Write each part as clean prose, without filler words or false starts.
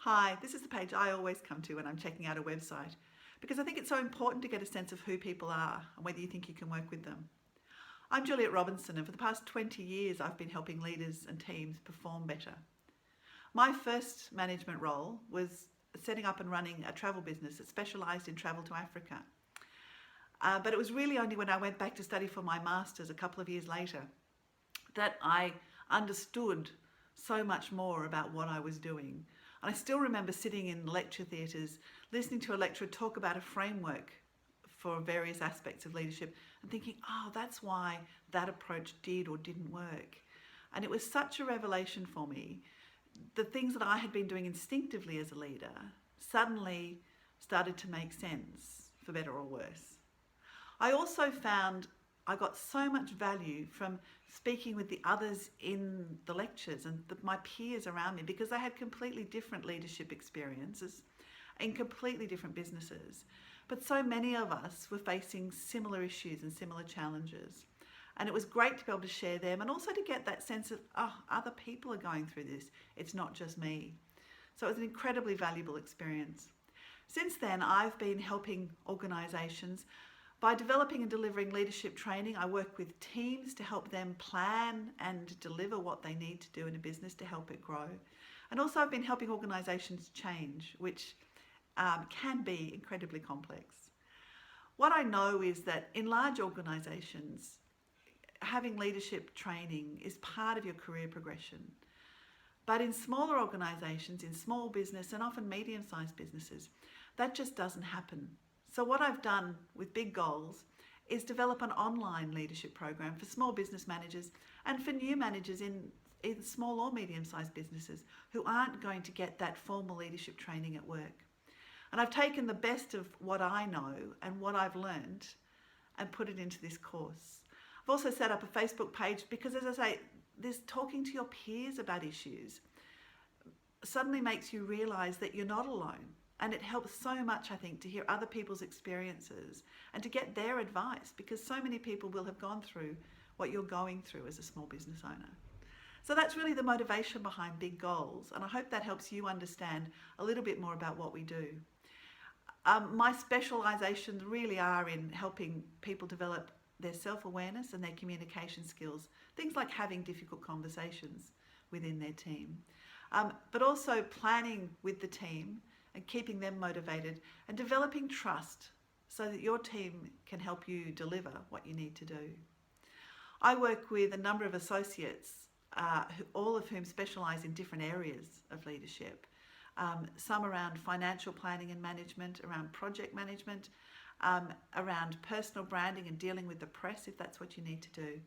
Hi, this is the page I always come to when I'm checking out a website because I think it's so important to get a sense of who people are and whether you think you can work with them. I'm Juliet Robinson, and for the past 20 years I've been helping leaders and teams perform better. My first management role was setting up and running a travel business that specialised in travel to Africa. But it was really only when I went back to study for my master's a couple of years later that I understood so much more about what I was doing. And I still remember sitting in lecture theatres, listening to a lecturer talk about a framework for various aspects of leadership and thinking, oh, that's why that approach did or didn't work. And it was such a revelation for me. The things that I had been doing instinctively as a leader suddenly started to make sense, for better or worse. I also found I got so much value from speaking with the others in the lectures and my peers around me, because they had completely different leadership experiences in completely different businesses. But so many of us were facing similar issues and similar challenges. And it was great to be able to share them and also to get that sense of, oh, other people are going through this. It's not just me. So it was an incredibly valuable experience. Since then, I've been helping organisations by developing and delivering leadership training. I work with teams to help them plan and deliver what they need to do in a business to help it grow. And also I've been helping organisations change, which can be incredibly complex. What I know is that in large organisations, having leadership training is part of your career progression. But in smaller organisations, in small business and often medium-sized businesses, that just doesn't happen. So what I've done with Big Goals is develop an online leadership program for small business managers and for new managers in either small or medium-sized businesses who aren't going to get that formal leadership training at work. And I've taken the best of what I know and what I've learned and put it into this course. I've also set up a Facebook page because, as I say, this talking to your peers about issues suddenly makes you realise that you're not alone. And it helps so much, I think, to hear other people's experiences and to get their advice, because so many people will have gone through what you're going through as a small business owner. So that's really the motivation behind Big Goals, and I hope that helps you understand a little bit more about what we do. My specialisations really are in helping people develop their self-awareness and their communication skills, things like having difficult conversations within their team, but also planning with the team and keeping them motivated and developing trust so that your team can help you deliver what you need to do. I work with a number of associates, all of whom specialise in different areas of leadership. Some around financial planning and management, around project management, around personal branding and dealing with the press if that's what you need to do.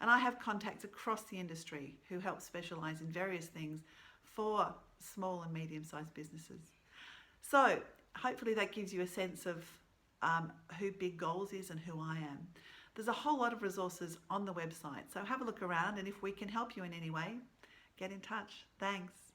And I have contacts across the industry who help specialise in various things for small and medium-sized businesses. So hopefully that gives you a sense of who Big Goals is and who I am. There's a whole lot of resources on the website, so have a look around, and if we can help you in any way, get in touch. Thanks.